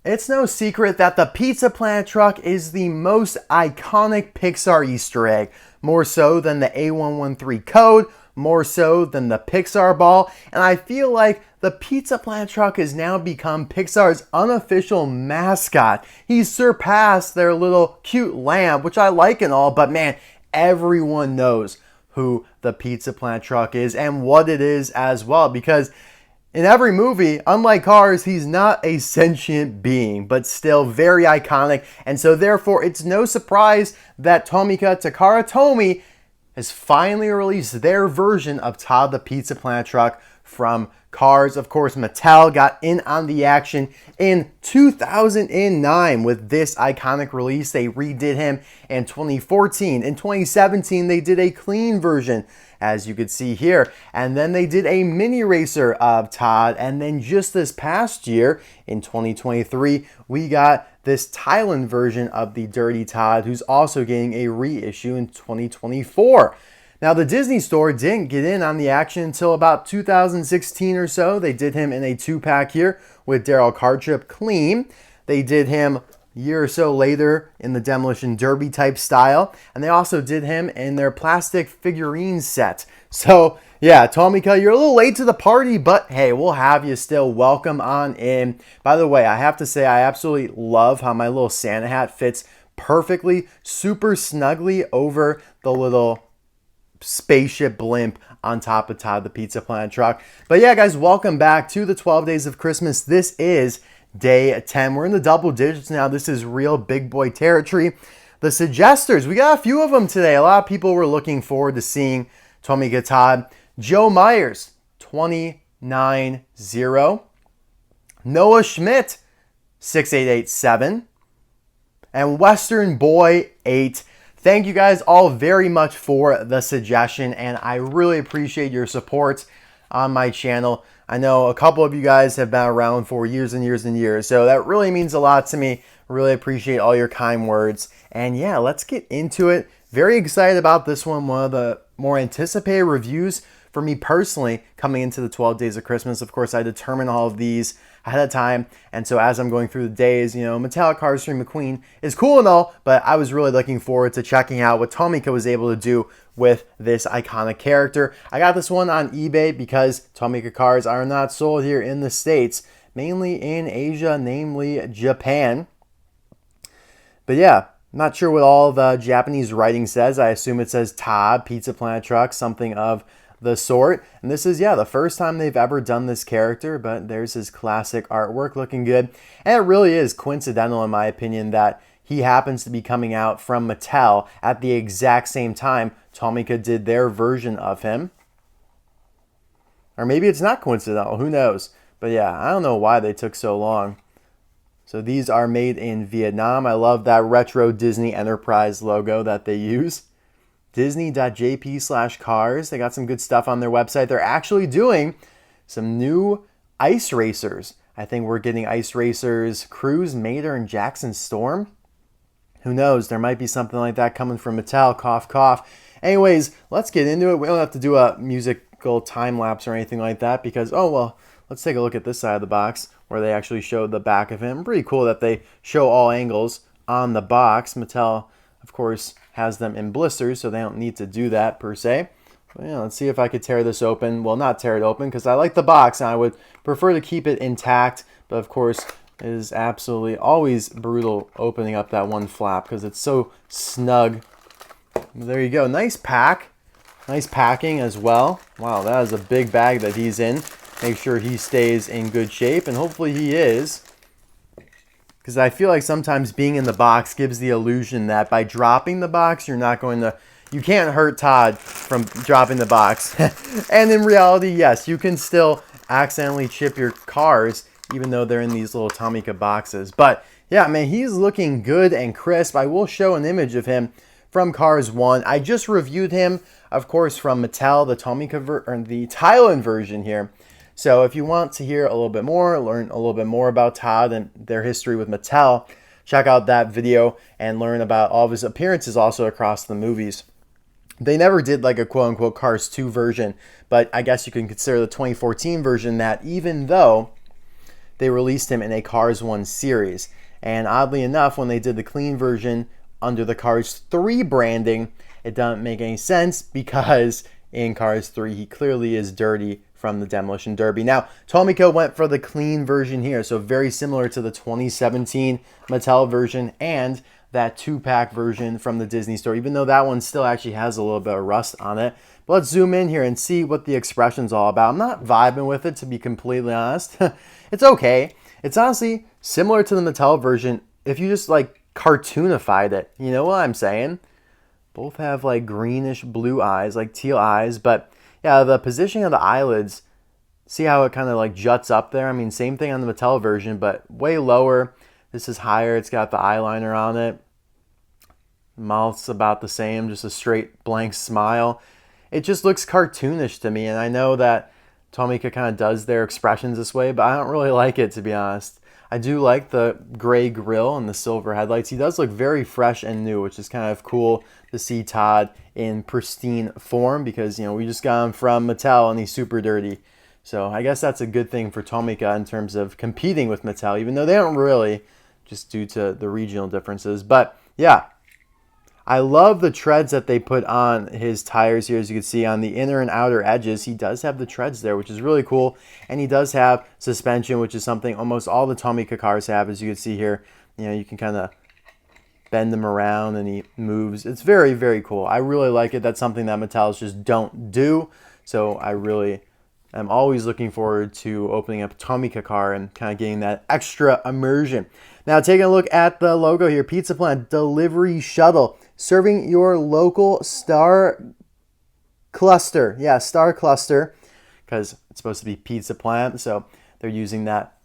It's no secret that the Pizza Planet truck is the most iconic Pixar Easter egg, more so than the A113 code, more so than the Pixar ball, and I feel like the Pizza Planet truck has now become Pixar's unofficial mascot. He's surpassed their little cute lamp, which I like and all, but man, everyone knows who the Pizza Planet truck is and what it is as well, because in every movie, unlike Cars, he's not a sentient being, but still very iconic. And so therefore, it's no surprise that Takara Tomy has finally released their version of Todd the Pizza Planet truck from Cars. Of course, Mattel got in on the action in 2009 with this iconic release. They redid him in 2014. In 2017, they did a clean version, as you could see here. And then they did a mini racer of Todd. And then just this past year, in 2023, we got this Thailand version of the Dirty Todd, who's also getting a reissue in 2024. Now, the Disney Store didn't get in on the action until about 2016 or so. They did him in a 2-pack here with Daryl Cartrip clean. They did him a year or so later in the Demolition Derby type style. And they also did him in their plastic figurine set. So, yeah, Tomica, you're a little late to the party, but hey, we'll have you still. Welcome on in. By the way, I have to say I absolutely love how my little Santa hat fits perfectly, super snugly over the little spaceship blimp on top of Todd the Pizza Planet truck. But yeah, guys, welcome back to the 12 Days of Christmas. This is day 10. We're in the double digits now. This is real big boy territory. The suggesters, we got a few of them today. A lot of people were looking forward to seeing Tomica Todd. Joe Myers, 290. Noah Schmidt, 6887. And Western Boy, 8. Thank you guys all very much for the suggestion, and I really appreciate your support on my channel. I know a couple of you guys have been around for years and years and years, so that really means a lot to me. Really appreciate all your kind words. And yeah, let's get into it. Very excited about this one. One of the more anticipated reviews for me personally coming into the 12 Days of Christmas. Of course, I determine all of these ahead of time, and so as I'm going through the days, Metallic Cardistry McQueen is cool and all, but I was really looking forward to checking out what Tomica was able to do with this iconic character. I got this one on eBay because Tomica cars are not sold here in the States, mainly in Asia, namely Japan. But yeah, not sure what all the Japanese writing says. I assume it says Todd, Pizza Planet truck, something of the sort. And this is, the first time they've ever done this character, but there's his classic artwork looking good. And it really is coincidental, in my opinion, that he happens to be coming out from Mattel at the exact same time Tomica did their version of him. Or maybe it's not coincidental, who knows? But yeah, I don't know why they took so long. So these are made in Vietnam. I love that retro Disney Enterprise logo that they use. Disney.jp/cars. They got some good stuff on their website. They're actually doing some new ice racers. I think we're getting ice racers Cruz, Mater, and Jackson Storm. Who knows? There might be something like that coming from Mattel. Cough, cough. Anyways, let's get into it. We don't have to do a musical time lapse or anything like that because, let's take a look at this side of the box where they actually showed the back of him. Pretty cool that they show all angles on the box. Mattel, of course, has them in blisters, so they don't need to do that per se. But yeah, let's see if I could tear this open. Well, not tear it open because I like the box and I would prefer to keep it intact. But of course, it is absolutely always brutal opening up that one flap because it's so snug. There you go. Nice pack. Nice packing as well. Wow, that is a big bag that he's in. Make sure he stays in good shape, and hopefully he is. Because I feel like sometimes being in the box gives the illusion that by dropping the box, you can't hurt Todd from dropping the box. And in reality, yes, you can still accidentally chip your cars, even though they're in these little Tomica boxes. But yeah, man, he's looking good and crisp. I will show an image of him from Cars 1. I just reviewed him, of course, from Mattel, the the Thailand version here. So if you want to hear a little bit more, learn a little bit more about Todd and their history with Mattel, check out that video and learn about all of his appearances also across the movies. They never did like a quote-unquote Cars 2 version, but I guess you can consider the 2014 version that, even though they released him in a Cars 1 series. And oddly enough, when they did the clean version under the Cars 3 branding, it doesn't make any sense because in Cars 3, he clearly is dirty from the Demolition Derby. Now, Tomica went for the clean version here, so very similar to the 2017 Mattel version and that 2-pack version from the Disney store, even though that one still actually has a little bit of rust on it. But let's zoom in here and see what the expression's all about. I'm not vibing with it, to be completely honest. It's okay. It's honestly similar to the Mattel version if you just like cartoonified it. You know what I'm saying? Both have like greenish blue eyes, like teal eyes, but yeah, the positioning of the eyelids, see how it kind of like juts up there? I mean, same thing on the Mattel version, but way lower. This is higher. It's got the eyeliner on it. Mouth's about the same, just a straight blank smile. It just looks cartoonish to me, and I know that Tomica kind of does their expressions this way, but I don't really like it, to be honest. I do like the gray grille and the silver headlights. He does look very fresh and new, which is kind of cool to see Todd in pristine form because, you know, we just got him from Mattel and he's super dirty. So I guess that's a good thing for Tomica in terms of competing with Mattel, even though they don't really, just due to the regional differences. But yeah, I love the treads that they put on his tires here. As you can see on the inner and outer edges, he does have the treads there, which is really cool. And he does have suspension, which is something almost all the Tomica cars have. As you can see here, you know, you can kind of bend him around and he moves. It's very, very cool. I really like it. That's something that Mattel just don't do. So I really am always looking forward to opening up a Tomica car and kind of getting that extra immersion. Now, taking a look at the logo here, Pizza Plant Delivery Shuttle, serving your local star cluster. Yeah, star cluster, because it's supposed to be Pizza Plant, so they're using that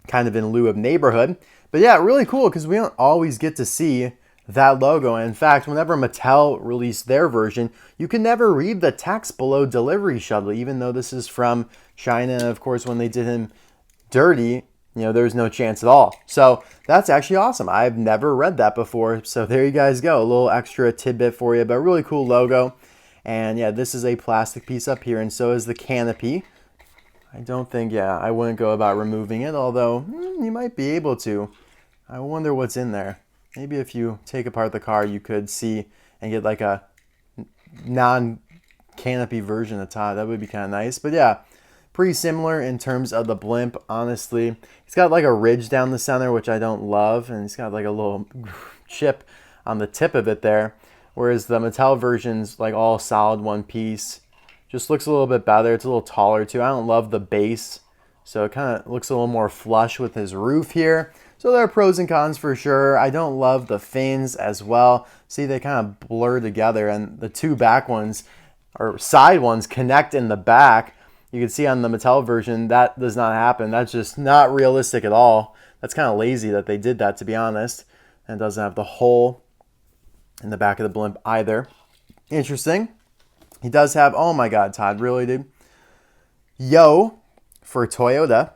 kind of in lieu of neighborhood. But yeah, really cool, because we don't always get to see that logo. And in fact, whenever Mattel released their version, you can never read the text below Delivery Shuttle, even though this is from China. And of course, when they did him dirty, you know, there's no chance at all. So that's actually awesome. I've never read that before. So there you guys go. A little extra tidbit for you, but really cool logo. And yeah, this is a plastic piece up here, and so is the canopy. I don't think, yeah, I wouldn't go about removing it, although you might be able to. I wonder what's in there. Maybe if you take apart the car, you could see and get like a non-canopy version of Todd. That would be kind of nice. But yeah, pretty similar in terms of the blimp, honestly. He's got like a ridge down the center, which I don't love. And he's got like a little chip on the tip of it there. Whereas the Mattel version's like all solid one piece. Just looks a little bit better. It's a little taller too. I don't love the base. So it kind of looks a little more flush with his roof here. So there are pros and cons for sure. I don't love the fins as well. See, they kind of blur together, and the two back ones, or side ones, connect in the back. You can see on the Mattel version, that does not happen. That's just not realistic at all. That's kind of lazy that they did that, to be honest. And it doesn't have the hole in the back of the blimp either. Interesting. He does have, oh my God, Todd, really, dude? Yo for Toyota.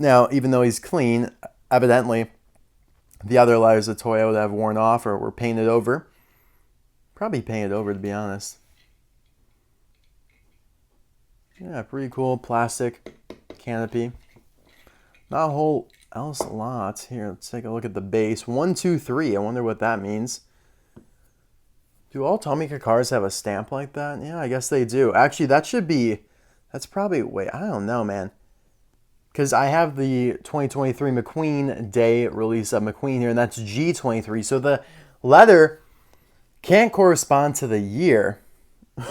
Now, even though he's clean, evidently the other letters of Toyota have worn off or were painted over. Probably painted over, to be honest. Yeah, pretty cool plastic canopy. Not a whole else lot. Here, let's take a look at the base. 1, 2, 3. I wonder what that means. Do all Tomica cars have a stamp like that? Yeah, I guess they do. Actually, that should be... That's probably... Wait, I don't know, man. Because I have the 2023 McQueen Day release of McQueen here, and that's G23. So the letter can't correspond to the year.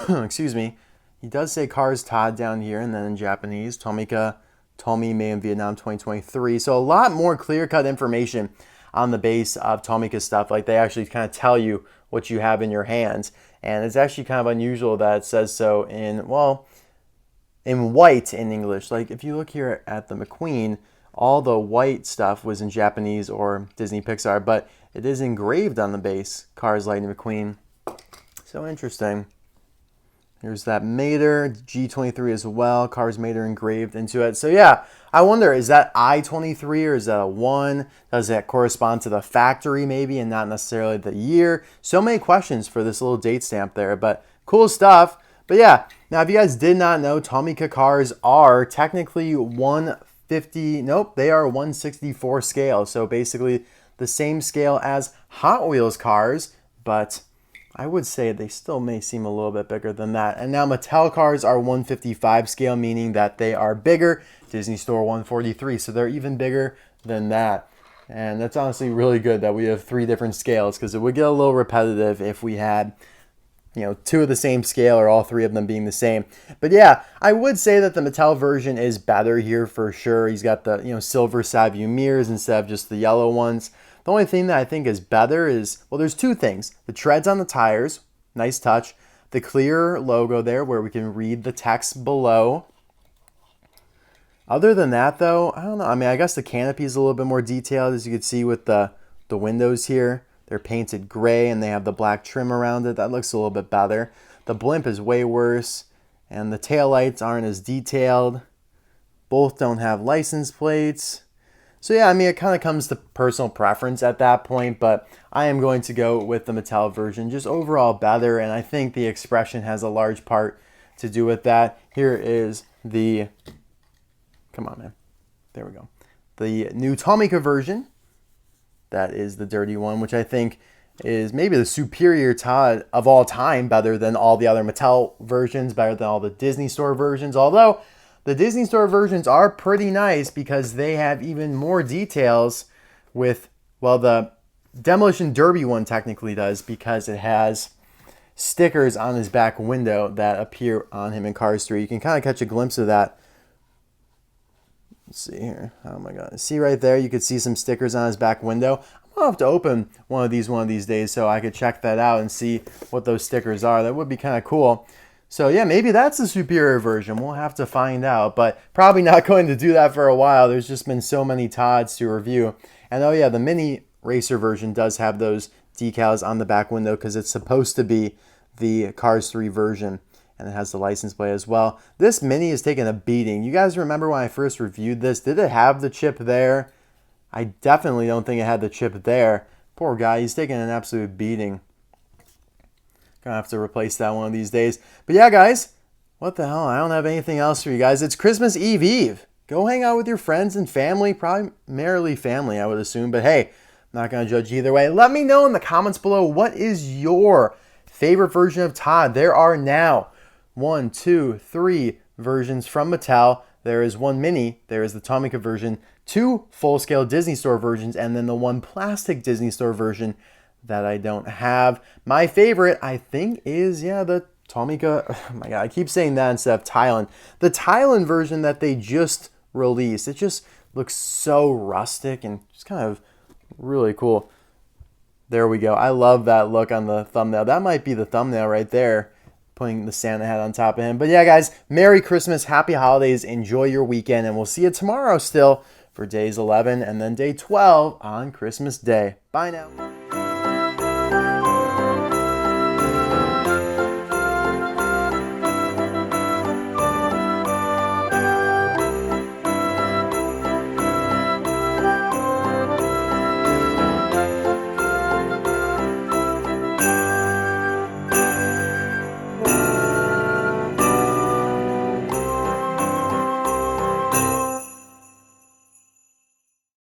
Excuse me. He does say Cars Todd down here, and then in Japanese, Tomica Tomy made in Vietnam 2023. So a lot more clear-cut information on the base of Tomica stuff. Like, they actually kind of tell you what you have in your hands. And it's actually kind of unusual that it says so in, well, in white in English. Like, if you look here at the McQueen, all the white stuff was in Japanese or Disney Pixar, but it is engraved on the base, Cars Lightning McQueen. So interesting. Here's that Mater, G23 as well, Cars Mater engraved into it. So yeah, I wonder, is that I-23 or is that a 1? Does that correspond to the factory maybe and not necessarily the year? So many questions for this little date stamp there, but cool stuff. But yeah, now if you guys did not know, Tomica cars are technically 150, nope, they are 164 scale. So basically the same scale as Hot Wheels cars, but I would say they still may seem a little bit bigger than that. And now Mattel cars are 155 scale, meaning that they are bigger. Disney Store 143, so they're even bigger than that. And that's honestly really good that we have 3 different scales, because it would get a little repetitive if we had, you know, 2 of the same scale or all 3 of them being the same. But yeah, I would say that the Mattel version is better here for sure. He's got the, you know, silver side view mirrors instead of just the yellow ones. The only thing that I think is better is, well, there's 2 things. The treads on the tires, nice touch. The clear logo there where we can read the text below. Other than that, though, I don't know. I mean, I guess the canopy is a little bit more detailed, as you can see with the windows here. They're painted gray and they have the black trim around it. That looks a little bit better. The blimp is way worse, and the taillights aren't as detailed. Both don't have license plates. So yeah, I mean, it kind of comes to personal preference at that point, but I am going to go with the Mattel version. Just overall better, and I think the expression has a large part to do with that. Here is the... Come on, man. There we go. The new Tomica version. That is the dirty one, which I think is maybe the superior Todd of all time, better than all the other Mattel versions, better than all the Disney Store versions. Although the Disney Store versions are pretty nice because they have even more details with, well, the Demolition Derby one technically does, because it has stickers on his back window that appear on him in Cars 3. You can kind of catch a glimpse of that. Let's see here. Oh my God. See right there? You could see some stickers on his back window. I'm going to have to open one of these days so I could check that out and see what those stickers are. That would be kind of cool. So yeah, maybe that's the superior version. We'll have to find out, but probably not going to do that for a while. There's just been so many Todds to review. And oh yeah, the mini racer version does have those decals on the back window because it's supposed to be the Cars 3 version. And it has the license plate as well. This Mini is taking a beating. You guys remember when I first reviewed this? Did it have the chip there? I definitely don't think it had the chip there. Poor guy, he's taking an absolute beating. Gonna have to replace that one of these days. But yeah, guys, what the hell? I don't have anything else for you guys. It's Christmas Eve. Go hang out with your friends and family. Primarily family, I would assume. But hey, I'm not gonna judge either way. Let me know in the comments below, what is your favorite version of Todd? There are now 1, 2, 3 versions from Mattel. There is 1 mini, there is the Tomica version, 2 full-scale Disney Store versions, and then the 1 plastic Disney Store version that I don't have. My favorite, I think, is, yeah, the Tomica. Oh my God, I keep saying that instead of Thailand. The Thailand version that they just released. It just looks so rustic and just kind of really cool. There we go. I love that look on the thumbnail. That might be the thumbnail right there, putting the Santa hat on top of him. But yeah, guys, Merry Christmas, Happy Holidays, enjoy your weekend, and we'll see you tomorrow still for days 11 and then day 12 on Christmas Day. Bye now.